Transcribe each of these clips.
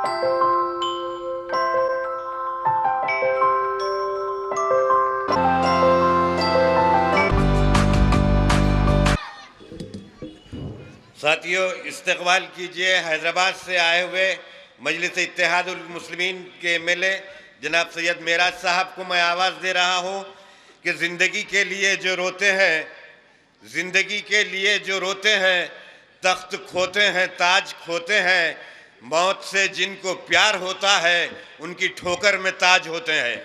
साथियों, इस्तकबाल कीजिए हैदराबाद से आए हुए मजलिस इत्तेहादुल मुस्लिमीन के एमएलए जनाब सैयद मेराज साहब को मैं आवाज़ दे रहा हूँ कि ज़िंदगी के लिए जो रोते हैं, ज़िंदगी के लिए जो रोते हैं, तख्त खोते हैं, ताज खोते हैं, मौत से जिनको प्यार होता है उनकी ठोकर में ताज होते हैं।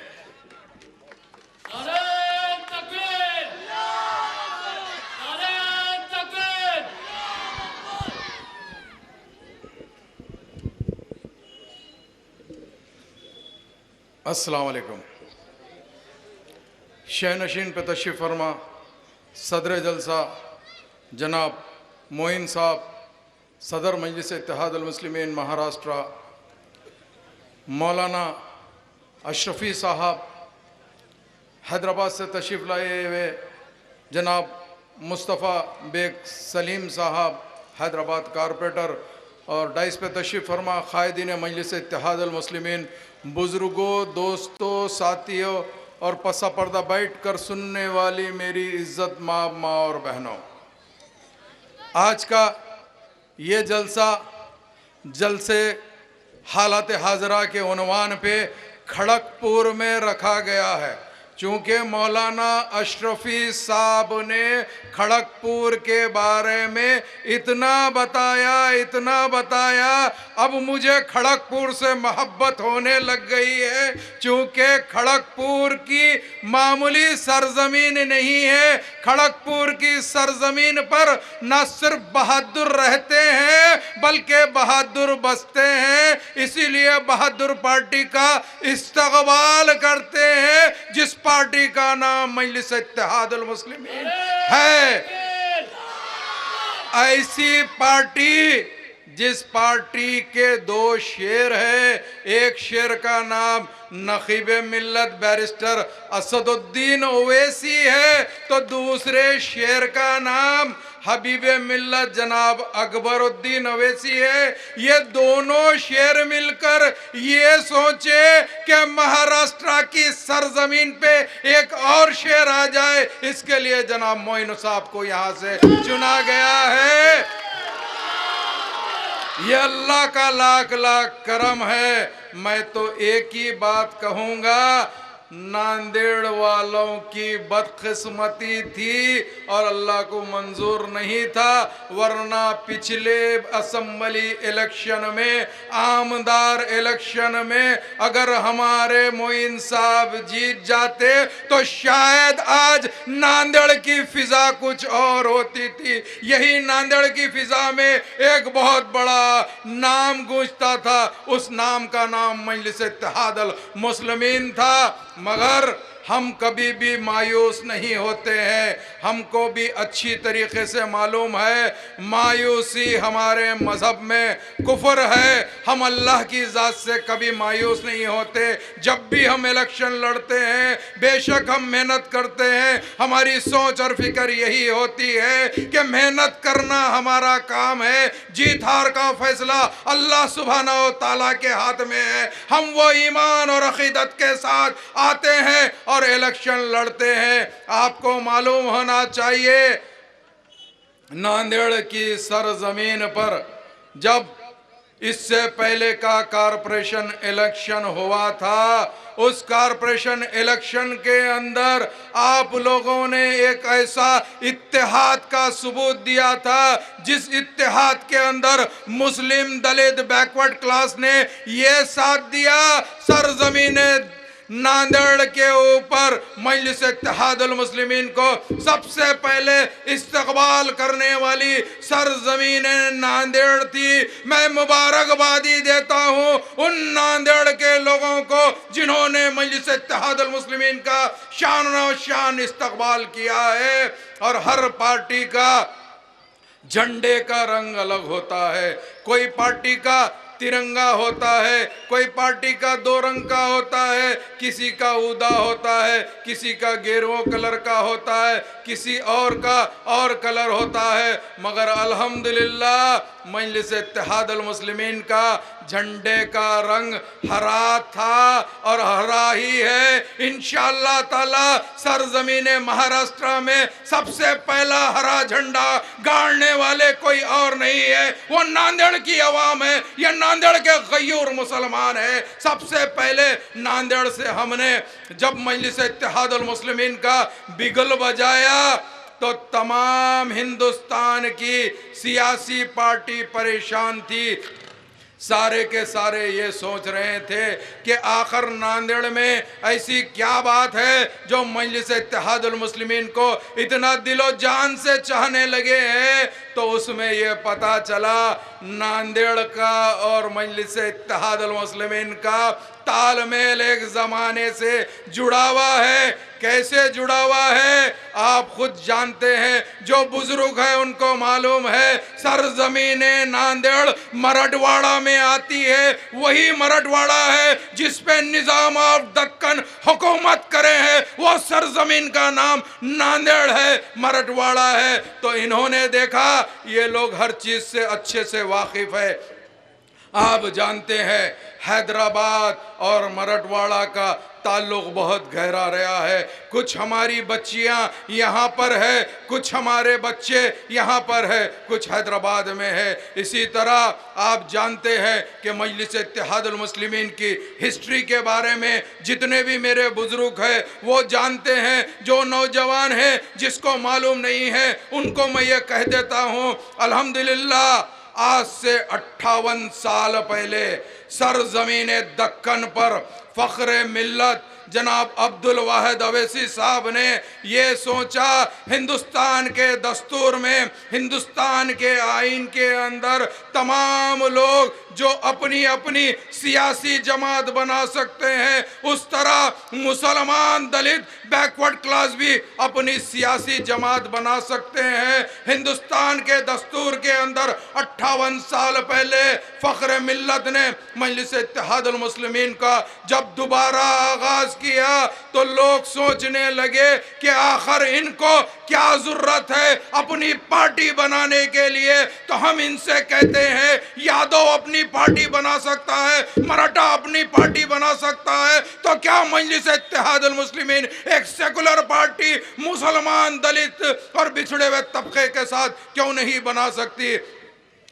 अस्सलाम वालेकुम। शहनशीन पे तशरीफ़ फरमा सदर जलसा जनाब मोइन साहब, सदर मजलिस इत्तेहादुल मुस्लिमीन महाराष्ट्र, मौलाना अशरफ़ी साहब, हैदराबाद से तशरीफ़ लाए हुए जनाब मुस्तफ़ा बेग सलीम साहब, हैदराबाद कारपोरेटर, और डाइस पे तशरीफ़ फरमा क़ायदीन मजलिस इत्तेहादुल मुस्लिमीन, बुज़ुर्गों, दोस्तों, साथियों और पसा पर्दा बैठ कर सुनने वाली मेरी इज़्ज़त माँ और बहनों, आज का ये जलसा जलसे हालत हाजरा के उन्वान पे खड़गपुर में रखा गया है। चूँकि मौलाना अशरफ़ी साहब ने खड़गपुर के बारे में इतना बताया, अब मुझे खड़गपुर से मोहब्बत होने लग गई है। चूँकि खड़गपुर की मामूली सरजमीन नहीं है, खड़गपुर की सरजमीन पर न सिर्फ बहादुर रहते हैं बल्कि बहादुर बसते हैं। इसीलिए बहादुर पार्टी का इस्तकबाल करते हैं, जिस पार्टी का नाम मजलिस इत्तेहादुल मुस्लिमीन है। ऐसी पार्टी जिस पार्टी के दो शेर है, एक शेर का नाम नखीब मिल्लत बैरिस्टर असदुद्दीन ओवैसी है तो दूसरे शेर का नाम हबीब मिल्लत जनाब अकबरुद्दीन ओवैसी है। ये दोनों शेर मिलकर ये सोचे कि महाराष्ट्र की सरजमीन पे एक और शेर आ जाए, इसके लिए जनाब मोइन साहब को यहाँ से चुना गया है। ये अल्लाह का लाख लाख करम है। मैं तो एक ही बात कहूँगा, नांदेड़ वालों की बदकिस्मती थी और अल्लाह को मंजूर नहीं था, वरना पिछले असम्बली इलेक्शन में, आमदार इलेक्शन में अगर हमारे मोइन साहब जीत जाते तो शायद आज नांदेड़ की फिजा कुछ और होती थी। यही नांदेड़ की फिजा में एक बहुत बड़ा नाम गूंजता था, उस नाम का नाम मजलिस इत्तेहादुल मुस्लिमीन था। मगर हम कभी भी मायूस नहीं होते हैं। हमको भी अच्छी तरीके से मालूम है मायूसी हमारे मज़हब में कुफ्र है। हम अल्लाह की ज़ात से कभी मायूस नहीं होते। जब भी हम इलेक्शन लड़ते हैं, बेशक हम मेहनत करते हैं, हमारी सोच और फिक्र यही होती है कि मेहनत करना हमारा काम है, जीत हार का फैसला अल्लाह सुब्हानहू तआला के हाथ में है। हम वो ईमान और अकीदत के साथ आते हैं और इलेक्शन लड़ते हैं। आपको मालूम होना चाहिए, नांदेड़ की सरजमीन पर जब इससे पहले का कारपोरेशन इलेक्शन हुआ था, उस कारपोरेशन इलेक्शन के अंदर आप लोगों ने एक ऐसा इत्तेहाद का सबूत दिया था जिस इत्तेहाद के अंदर मुस्लिम, दलित, बैकवर्ड क्लास ने ये साथ दिया। सरजमीन नांदेड़ के ऊपर मजलिस इत्तेहादुल मुस्लिमीन को सबसे पहले इस्तकबाल करने वाली सरजमीन नांदेड़ थी। मैं मुबारकबादी देता हूँ उन नांदेड़ के लोगों को जिन्होंने मजलिस इत्तेहादुल मुस्लिमीन का शान और शान इस्तकबाल किया है। और हर पार्टी का झंडे का रंग अलग होता है। कोई पार्टी का तिरंगा होता है, कोई पार्टी का दो रंग का होता है, किसी का ऊदा होता है, किसी का गेरुआ कलर का होता है, किसी और का और कलर होता है। मगर अल्हम्दुलिल्लाह मजलिस इत्तेहादुल मुस्लिमीन का झंडे का रंग हरा था और हरा ही है। इंशाअल्लाह ताला सरजमीन महाराष्ट्र में सबसे पहला हरा झंडा गाड़ने वाले कोई और नहीं है, वो नांदेड़ की आवाम है, ये नांदेड़ के गयूर मुसलमान है। सबसे पहले नांदेड़ से हमने जब मजलिस इत्तेहादुल मुस्लिमीन का बिगल बजाया तो तमाम हिंदुस्तान की सियासी पार्टी परेशान थी। सारे के सारे ये सोच रहे थे कि आखिर नांदेड़ में ऐसी क्या बात है जो मजलिस इत्तेहादुल मुस्लिमीन को इतना दिलो जान से चाहने लगे हैं। तो उसमें ये पता चला नांदेड़ का और मजलिस इत्तेहादुल मुस्लिमीन का तालमेल एक ज़माने से जुड़ा हुआ है। कैसे जुड़ा हुआ है आप खुद जानते हैं, जो बुजुर्ग है उनको मालूम है। सरजमीने नांदेड़ मराठवाड़ा में आती है, वही मराठवाड़ा है जिस पे निजाम ऑफ दक्कन हुकूमत करे है, वो सरजमीन का नाम नांदेड़ है, मराठवाड़ा है। तो इन्होंने देखा ये लोग हर चीज से अच्छे से वाकिफ है। आप जानते हैं हैदराबाद और मराठवाड़ा का ताल्लुक बहुत गहरा रहा है। कुछ हमारी बच्चियां यहाँ पर है, कुछ हमारे बच्चे यहाँ पर है, कुछ हैदराबाद में है। इसी तरह आप जानते हैं कि मजलिस इत्तेहादुल मुस्लिमीन की हिस्ट्री के बारे में जितने भी मेरे बुजुर्ग हैं वो जानते हैं। जो नौजवान हैं जिसको मालूम नहीं है उनको मैं ये कह देता हूँ, अल्हम्दुलिल्लाह आज से 58 साल पहले सरजमीन दक्कन पर फ़ख्र मिल्लत जनाब अब्दुल वाहिद अवैसी साहब ने ये सोचा, हिंदुस्तान के दस्तूर में, हिंदुस्तान के आइन के अंदर तमाम लोग जो अपनी अपनी सियासी जमात बना सकते हैं, उस तरह मुसलमान दलित बैकवर्ड क्लास भी अपनी सियासी जमात बना सकते हैं। हिंदुस्तान के दस्तूर के अंदर 58 साल पहले फ़ख्र मिल्लत ने मजलिस इत्तेहादुल मुस्लिमीन का जब दोबारा आगाज किया तो लोग सोचने लगे कि आखिर इनको क्या जरूरत है अपनी पार्टी बनाने के लिए। तो हम इनसे कहते हैं यादव अपनी पार्टी बना सकता है, मराठा अपनी पार्टी बना सकता है, तो क्या मजलिस इत्तेहादुल मुस्लिमीन एक सेकुलर पार्टी मुसलमान दलित और बिछड़े हुए तबके के साथ क्यों नहीं बना सकती।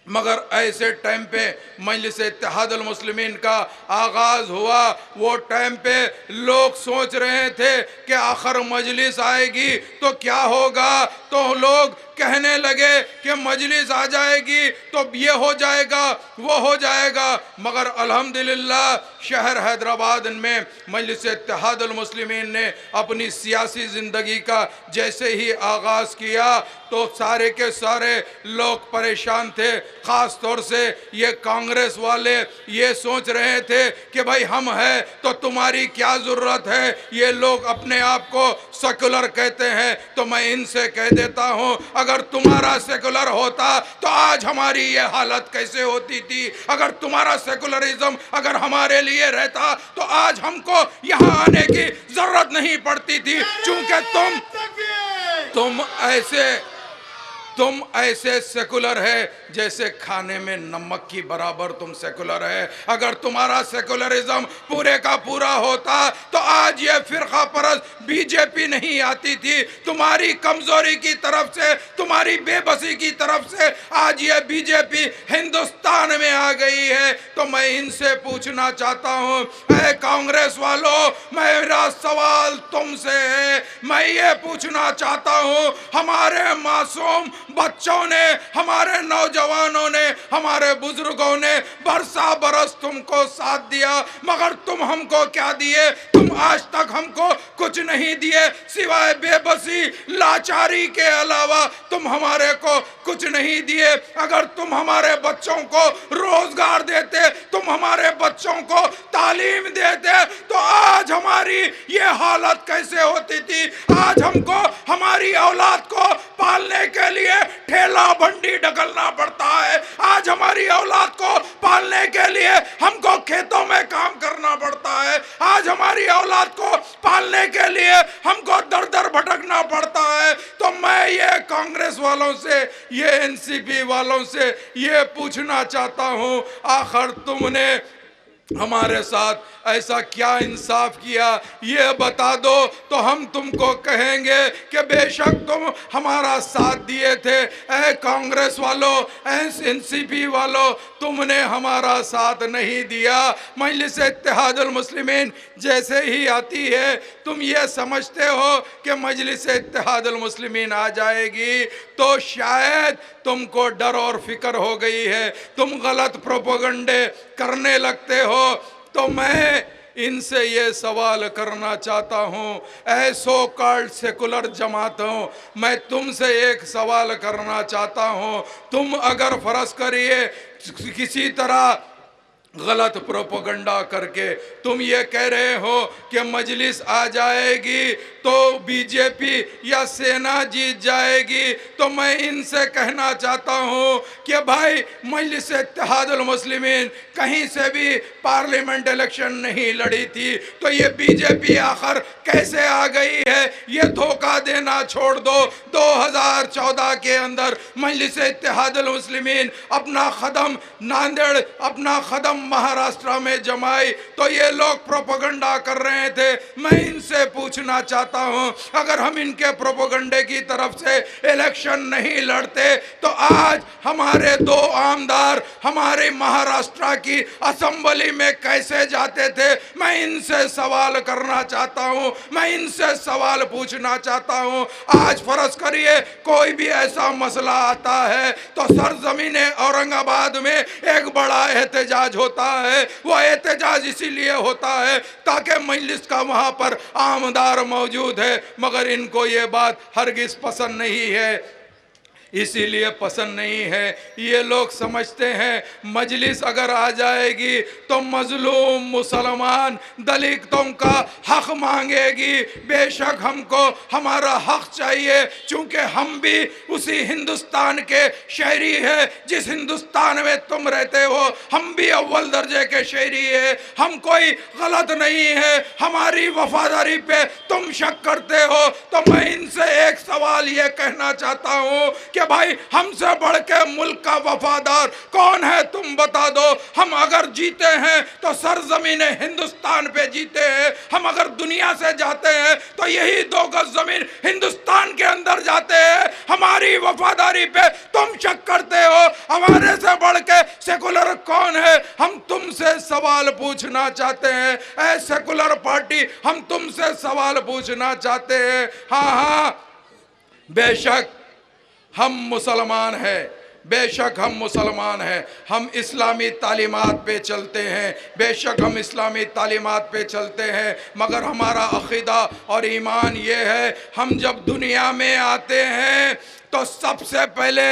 मगर ऐसे टाइम पे मजलिस इत्तेहादुल मुस्लिमीन का आगाज़ हुआ, वो टाइम पे लोग सोच रहे थे कि आखिर मजलिस आएगी तो क्या होगा। तो लोग कहने लगे कि मजलिस आ जाएगी तो ये हो जाएगा वो हो जाएगा। मगर अल्हम्दुलिल्लाह शहर हैदराबाद में मजलिस इत्तेहादुल मुस्लिमीन ने अपनी सियासी ज़िंदगी का जैसे ही आगाज़ किया तो सारे के सारे लोग परेशान थे। ख़ास तौर से ये कांग्रेस वाले ये सोच रहे थे कि भाई हम हैं तो तुम्हारी क्या ज़रूरत है। ये लोग अपने आप को सेकुलर कहते हैं। तो मैं इनसे कह देता हूँ, अगर तुम्हारा सेकुलर होता तो आज हमारी ये हालत कैसे होती थी। अगर तुम्हारा सेकुलरिज्म अगर हमारे लिए रहता तो आज हमको यहाँ आने की जरूरत नहीं पड़ती थी। चूंकि तुम ऐसे सेकुलर है जैसे खाने में नमक की बराबर तुम सेकुलर है। अगर तुम्हारा सेकुलरिज्म पूरे का पूरा होता तो आज ये फिरका परस्त बीजेपी नहीं आती थी। तुम्हारी कमजोरी की तरफ से, तुम्हारी बेबसी की तरफ से आज ये बीजेपी हिंदुस्तान में आ गई है। तो मैं इनसे पूछना चाहता हूँ, ऐ कांग्रेस वालों, मेरा सवाल तुमसे है। मैं ये पूछना चाहता हूँ, हमारे मासूम बच्चों ने, हमारे नौजवानों ने, हमारे बुजुर्गों ने बरसा बरस तुमको साथ दिया, मगर तुम हमको क्या दिए। तुम आज तक हमको कुछ नहीं दिए सिवाय बेबसी लाचारी के अलावा तुम हमारे को कुछ नहीं दिए। अगर तुम हमारे बच्चों को रोजगार देते, तुम तुम हमारे बच्चों को तालीम देते तो आज हमारी ये हालत कैसे होती थी। आज हमको हमारी औलाद को पालने के लिए ठेला बंडी ढकलना पड़ता है। आज हमारी औलाद को पालने के लिए हमको खेतों में काम करना पड़ता है। आज हमारी औलाद को पालने के लिए हमको दर दर भटकना पड़ता है। तो मैं ये कांग्रेस वालों से, ये एनसीपी वालों से ये पूछना चाहता हूं, आखिर तुमने हमारे साथ ऐसा क्या इंसाफ किया, ये बता दो तो हम तुमको कहेंगे कि बेशक तुम हमारा साथ दिए थे। ऐ कांग्रेस वालों, एनसीपी वालों, तुमने हमारा साथ नहीं दिया। मजलिस इत्तेहादुल मुस्लिमीन जैसे ही आती है, तुम ये समझते हो कि मजलिस इत्तेहादुल मुस्लिमीन आ जाएगी तो शायद तुमको डर और फिक्र हो गई है, तुम गलत प्रोपेगेंडे करने लगते हो। तो मैं इनसे ये सवाल करना चाहता हूँ, ऐसो कॉल्ड सेकुलर जमातों, मैं तुमसे एक सवाल करना चाहता हूँ। तुम अगर फर्ज करिए किसी तरह गलत प्रोपेगेंडा करके तुम ये कह रहे हो कि मजलिस आ जाएगी तो बीजेपी या सेना जीत जाएगी, तो मैं इनसे कहना चाहता हूँ कि भाई मजलिस इत्तेहादुल मुस्लिमीन कहीं से भी पार्लियामेंट इलेक्शन नहीं लड़ी थी, तो ये बीजेपी आखिर कैसे आ गई है। ये धोखा देना छोड़ दो। 2014 के अंदर मजलिस इत्तेहादुल मुस्लिमीन अपना कदम नांदेड़, अपना कदम महाराष्ट्र में जमाई तो ये लोग प्रोपेगेंडा कर रहे थे। मैं इनसे पूछना चाहता हूं, अगर हम इनके प्रोपेगेंडे की तरफ से इलेक्शन नहीं लड़ते तो आज हमारे 2 आमदार हमारे महाराष्ट्र की असेंबली में कैसे जाते थे। मैं इनसे सवाल करना चाहता हूं, मैं इनसे सवाल पूछना चाहता हूं। आज फर्ज करिए कोई भी ऐसा मसला आता है तो सरजमीन औरंगाबाद में एक बड़ा एहतजाज होता है। वो एहतजाज इसीलिए होता है ताकि मजलिस का वहां पर आमदार मौजूद है, मगर इनको ये बात हरगिज पसंद नहीं है। इसीलिए पसंद नहीं है, ये लोग समझते हैं मजलिस अगर आ जाएगी तो मजलूम मुसलमान दलितों का हक मांगेगी। बेशक हमको हमारा हक चाहिए, चूंकि हम भी उसी हिंदुस्तान के शहरी है जिस हिंदुस्तान में तुम रहते हो। हम भी अव्वल दर्जे के शहरी है, हम कोई गलत नहीं है। हमारी वफादारी पे तुम शक करते हो तो मैं इनसे एक सवाल ये कहना चाहता हूँ कि भाई हमसे बढ़ के मुल्क का वफादार कौन है, तुम बता दो। हम अगर जीते हैं तो सरजमीन हिंदुस्तान पे जीते हैं, हम अगर दुनिया से जाते हैं तो यही 2 गज जमीन हिंदुस्तान के अंदर जाते हैं। हमारी वफादारी पे तुम शक करते हो। हमारे से बढ़ के सेकुलर कौन है, हम तुमसे सवाल पूछना चाहते हैं। ऐ सेकुलर पार्टी, हम तुमसे सवाल पूछना चाहते हैं। हाँ, बेशक हम मुसलमान हैं, बेशक हम मुसलमान हैं, हम इस्लामी तालीमात पे चलते हैं, बेशक हम इस्लामी तालीमात पे चलते हैं, मगर हमारा अक़ीदा और ईमान ये है, हम जब दुनिया में आते हैं तो सबसे पहले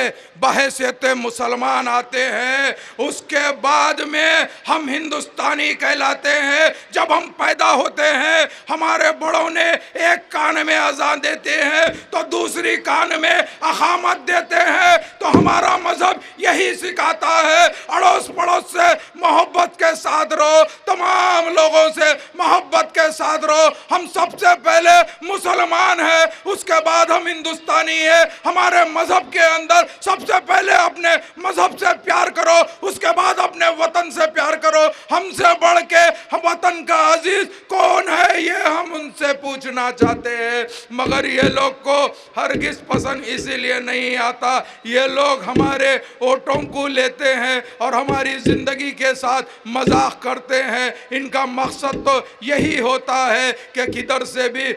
बहैसियत मुसलमान आते हैं, उसके बाद में हम हिंदुस्तानी कहलाते हैं। जब हम पैदा होते हैं हमारे बड़ों ने एक कान में अज़ान देते हैं तो दूसरी कान में अक़ामत देते हैं। तो हमारा मजहब यही सिखाता है, अड़ोस पड़ोस से मोहब्बत के साथ रहो, तमाम लोगों से मोहब्बत के साथ रहो। हम सबसे पहले मुसलमान हैं, उसके बाद हम हिंदुस्तानी हैं। हमारे मजहब के अंदर सबसे पहले अपने मजहब से प्यार करो, उसके बाद अपने वतन से प्यार करो। हमसे बढ़ के हम वतन का अजीज कौन है, ये हम उनसे पूछना चाहते हैं, मगर ये लोग को हरगिज पसंद इसीलिए नहीं आता। ये लोग हमारे वोटों को लेते हैं और हमारी जिंदगी के साथ मजाक करते हैं। इनका मकसद तो यही होता है कि किधर से भी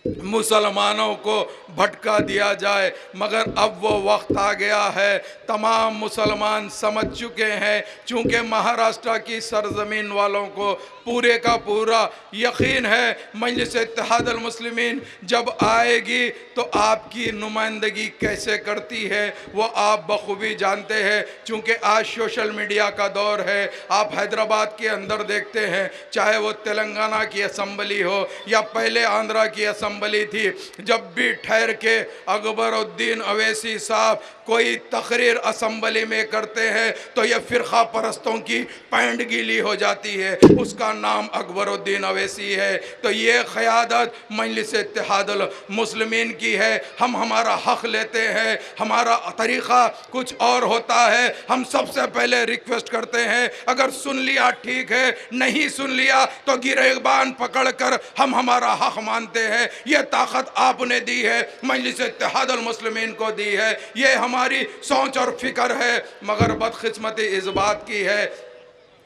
मुसलमानों को भटका दिया जाए। मगर अब वो वक्त आ गया है, तमाम मुसलमान समझ चुके हैं, चूँकि महाराष्ट्र की सरजमीन वालों को पूरे का पूरा यकीन है मजलिस इत्तेहाद अल मुस्लिमीन जब आएगी तो आपकी नुमाइंदगी कैसे करती है वो आप बखूबी जानते हैं। चूँकि आज सोशल मीडिया का दौर है, आप हैदराबाद के अंदर देखते हैं, चाहे वो तेलंगाना की असम्बली हो या पहले आंध्रा की असम्बली थी, जब भी ठहर के अकबरुद्दीन अवैसी साहब कोई तकरीर असम्बली में करते हैं तो यह फ़िरक़ा परस्तों की पैंट गीली हो जाती है, उसका नाम अकबरुद्दीन अवैसी है। तो ये क़यादत मजलिस इत्तेहाद अल मुस्लिमीन की है। हम हमारा हक़ लेते हैं, हमारा तरीक़ा कुछ और होता है। हम सबसे पहले रिक्वेस्ट करते हैं, अगर सुन लिया ठीक है, नहीं सुन लिया तो गिरेबान पकड़ कर हम हमारा हक़ मानते हैं। ये ताकत आपने दी है, मजलिस इत्तेहाद अल मुस्लिमीन को दी है, ये हमारी सोच और फिक्र है। मगर बदकिस्मती इस बात की है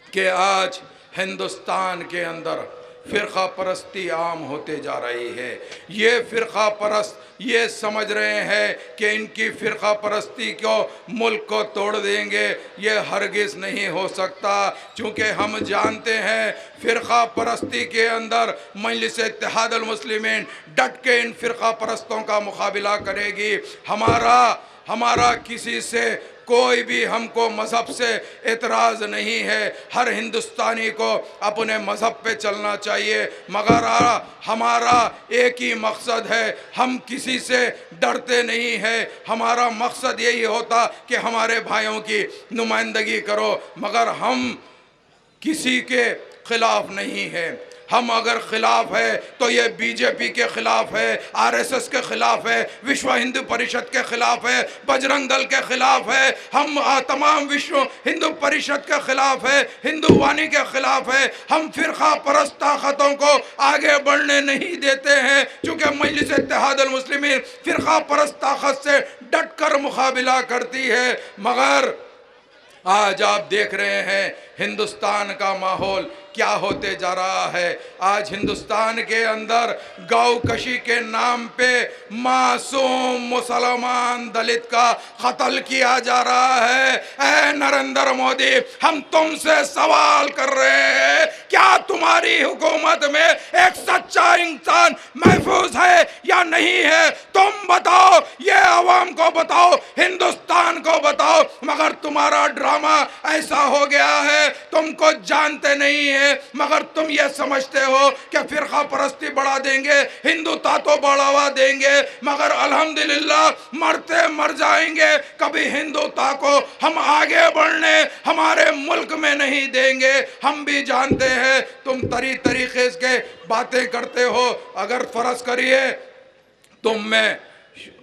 कि आज हिंदुस्तान के अंदर फ़िरक़ा परस्ती आम होते जा रही है। ये फ़िरक़ा परस्त ये समझ रहे हैं कि इनकी फ़िरक़ा परस्ती को मुल्क को तोड़ देंगे, ये हरगिज़ नहीं हो सकता। चूँकि हम जानते हैं फ़िरक़ा परस्ती के अंदर मजलिस इत्तेहाद अल मुस्लिमीन डट के इन फ़िरक़ा परस्तों का मुकाबला करेगी। हमारा किसी से कोई भी हमको मज़हब से एतराज़ नहीं है, हर हिंदुस्तानी को अपने मज़हब पे चलना चाहिए। मगर हमारा एक ही मकसद है, हम किसी से डरते नहीं हैं। हमारा मकसद यही होता कि हमारे भाइयों की नुमाइंदगी करो, मगर हम किसी के ख़िलाफ़ नहीं हैं। हम अगर ख़िलाफ़ है तो ये बीजेपी के ख़िलाफ़ है, आरएसएस के ख़िलाफ़ है, विश्व हिंदू परिषद के ख़िलाफ़ है, बजरंग दल के ख़िलाफ़ है, हम तमाम विश्व हिंदू परिषद के ख़िलाफ़ है, हिंदू वाणी के ख़िलाफ़ है। हम फ़िरक़ा परस्त ताकतों को आगे बढ़ने नहीं देते हैं, चूँकि मजलिस इत्तेहाद अल मुस्लिमीन फ़िरक़ा परस्त ताकत से डट कर मुकाबला करती है। मगर आज आप देख रहे हैं हिंदुस्तान का माहौल क्या होते जा रहा है। आज हिंदुस्तान के अंदर गौ कशी के नाम पे मासूम मुसलमान दलित का कत्ल किया जा रहा है। ऐ नरेंद्र मोदी, हम तुमसे सवाल कर रहे हैं, क्या तुम्हारी हुकूमत में एक सच्चा इंसान महफूज है या नहीं है? तुम बताओ, ये अवाम को बताओ, हिंदुस्तान को बताओ। मगर तुम्हारा ड्रामा ऐसा हो गया है, तुमको जानते नहीं है, मगर तुम ये समझते हो कि फ़िरक़ा परस्ती बढ़ा देंगे, हिंदुत्व तो बढ़ावा देंगे, मगर अल्हम्दुलिल्लाह मरते मर जाएंगे। कभी हिंदुत्व को हम आगे बढ़ने हमारे मुल्क में नहीं देंगे। हम भी जानते हैं तुम तरीके के बातें करते हो। अगर फ़र्ज़ करिए तुम में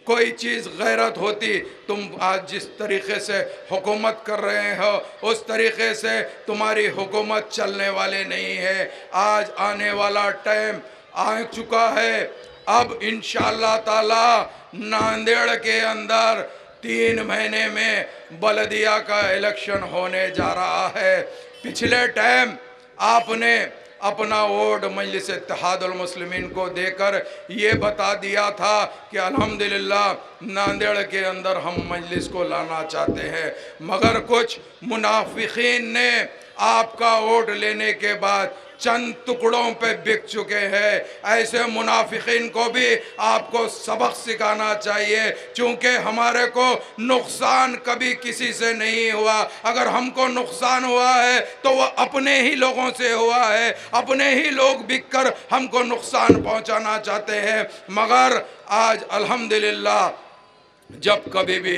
कोई चीज़ गैरत होती, तुम आज जिस तरीक़े से हुकूमत कर रहे हो उस तरीक़े से तुम्हारी हुकूमत चलने वाले नहीं है। आज आने वाला टाइम आ चुका है। अब इंशाअल्लाह ताला नांदेड़ के अंदर 3 महीने में बलदिया का इलेक्शन होने जा रहा है। पिछले टाइम आपने अपना वोट मजलिस इत्तेहाद अल मुस्लिमीन को देकर ये बता दिया था कि अल्हम्दुलिल्लाह नांदेड़ के अंदर हम मजलिस को लाना चाहते हैं। मगर कुछ मुनाफिकीन ने आपका वोट लेने के बाद चंद टुकड़ों पे बिक चुके हैं। ऐसे मुनाफिकीन को भी आपको सबक सिखाना चाहिए, क्योंकि हमारे को नुकसान कभी किसी से नहीं हुआ। अगर हमको नुकसान हुआ है तो वह अपने ही लोगों से हुआ है, अपने ही लोग बिक कर हमको नुकसान पहुंचाना चाहते हैं। मगर आज अल्हम्दुलिल्लाह जब कभी भी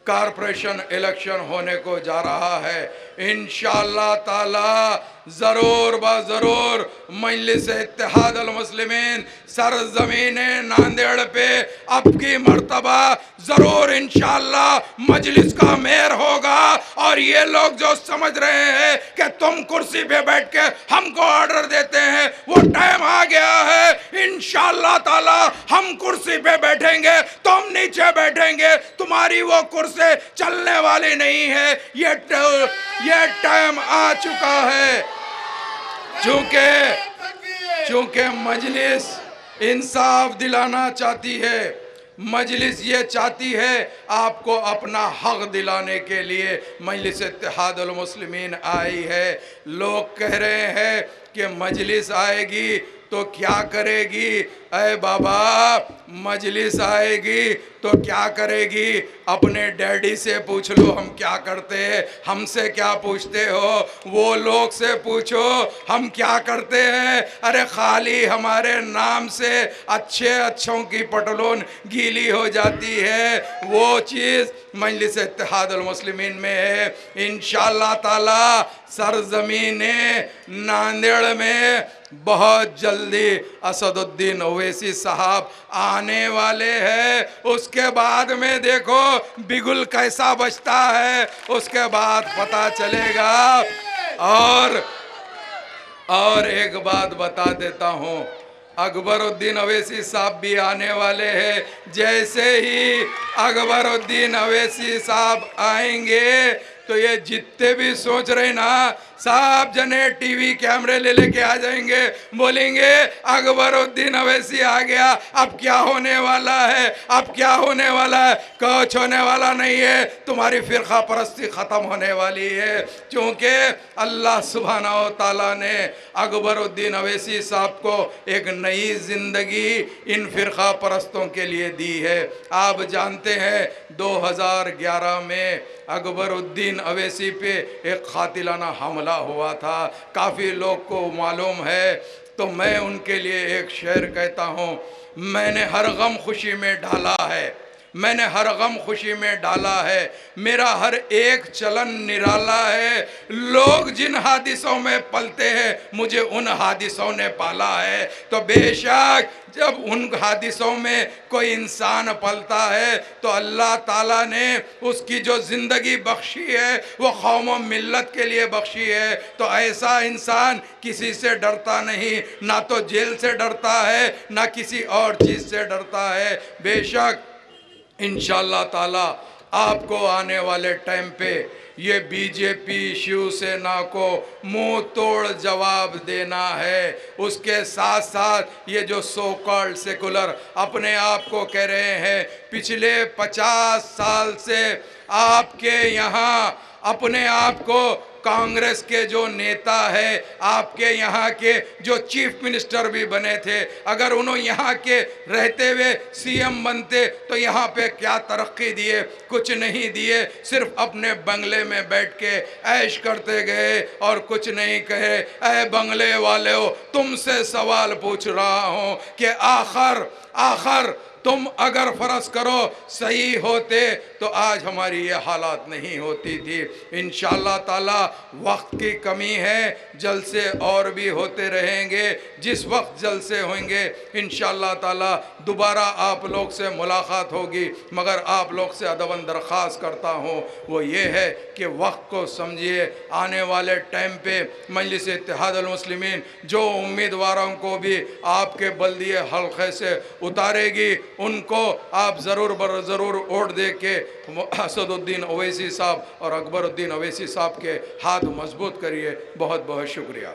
कारपोरेशन इलेक्शन होने को जा रहा है, इंशाअल्लाह ताला ज़रूर ज़रूर मजलिस इत्तेहाद अल मुस्लिमीन सरज़मीन नांदेड़ पे अब की मर्तबा ज़रूर इंशाअल्लाह मजलिस का मेयर होगा। और ये लोग जो समझ रहे हैं कि तुम कुर्सी पे बैठ के हमको ऑर्डर देते हैं, वो टाइम आ गया है। इंशाअल्लाह ताला हम कुर्सी पे बैठेंगे, तुम नीचे बैठेंगे, तुम्हारी वो कुर्सी चलने वाली नहीं है। ये टाइम आ चुका है। चूँकि मजलिस इंसाफ दिलाना चाहती है। मजलिस ये चाहती है आपको अपना हक दिलाने के लिए मजलिस इत्तेहादुल मुस्लिमीन आई है। लोग कह रहे हैं कि मजलिस आएगी तो क्या करेगी? अरे बाबा, मजलिस आएगी तो क्या करेगी? अपने डैडी से पूछ लो हम क्या करते हैं, हमसे क्या पूछते हो? वो लोग से पूछो हम क्या करते हैं। अरे खाली हमारे नाम से अच्छे अच्छों की पटलोन गीली हो जाती है, वो चीज़ मजलिस इत्तेहादुल मुस्लिमीन में है। इंशाअल्लाह ताला सरजमीने नांदेड़ में बहुत जल्दी असदुद्दीन ओवैसी साहब आने वाले हैं। उसके बाद में देखो बिगुल कैसा बजता है, उसके बाद पता चलेगा। और एक बात बता देता हूँ, अकबरुद्दीन अवैसी साहब भी आने वाले हैं। जैसे ही अकबरुद्दीन अवैसी साहब आएंगे तो ये जितने भी सोच रहे ना साहब जने टीवी कैमरे ले लेके आ जाएंगे, बोलेंगे अकबरुद्दीन अवैसी आ गया, अब क्या होने वाला है, अब क्या होने वाला है? कुछ होने वाला नहीं है, तुम्हारी फिरका परस्ती ख़त्म होने वाली है। क्योंकि अल्लाह सुब्हानहू व तआला ने अकबरुद्दीन अवैसी साहब को एक नई ज़िंदगी इन फिरका परस्तों के लिए दी है। आप जानते हैं 2011 में अकबरुद्दीन अवैसी पे एक कातिलाना हमला हुआ था, काफ़ी लोग को मालूम है। तो मैं उनके लिए एक शेर कहता हूँ, मैंने हर गम खुशी में डाला है, मैंने हर गम खुशी में डाला है, मेरा हर एक चलन निराला है। लोग जिन हादिसों में पलते हैं मुझे उन हादिसों ने पाला है। तो बेशक जब उन हादिसों में कोई इंसान पलता है तो अल्लाह ताला ने उसकी जो ज़िंदगी बख्शी है वो कौम व मिल्लत के लिए बख्शी है। तो ऐसा इंसान किसी से डरता नहीं, ना तो जेल से डरता है ना किसी और चीज़ से डरता है। बेशक इंशाअल्लाह ताला आपको आने वाले टाइम पे ये बीजेपी शिवसेना को मुंह तोड़ जवाब देना है। उसके साथ साथ ये जो सो कॉल्ड सेकुलर अपने आप को कह रहे हैं, पिछले 50 साल से आपके यहाँ अपने आप को कांग्रेस के जो नेता है, आपके यहाँ के जो चीफ मिनिस्टर भी बने थे, अगर उन्होंने यहाँ के रहते हुए सीएम बनते तो यहाँ पे क्या तरक्की दिए? कुछ नहीं दिए, सिर्फ अपने बंगले में बैठ के ऐश करते गए और कुछ नहीं कहे। ऐ बंगले वाले हो, तुमसे सवाल पूछ रहा हूँ कि आखिर तुम अगर फ़र्ज़ करो सही होते तो आज हमारी ये हालात नहीं होती थी। इंशाअल्लाह ताला वक्त की कमी है, जलसे और भी होते रहेंगे। जिस वक्त जलसे होंगे इंशाअल्लाह ताला दोबारा आप लोग से मुलाकात होगी। मगर आप लोग से अदबन दरख्वास्त करता हूँ वो ये है कि वक्त को समझिए। आने वाले टाइम पे मजलिस इत्तेहादुल मुस्लिमीन जो उम्मीदवारों को भी आपके बल्दिए हल्के से उतारेगी, उनको आप ज़रूर बर ज़रूर वोट दे के असदुद्दीन ओवैसी साहब और अकबरुद्दीन ओवैसी साहब के हाथ मजबूत करिए। बहुत बहुत शुक्रिया।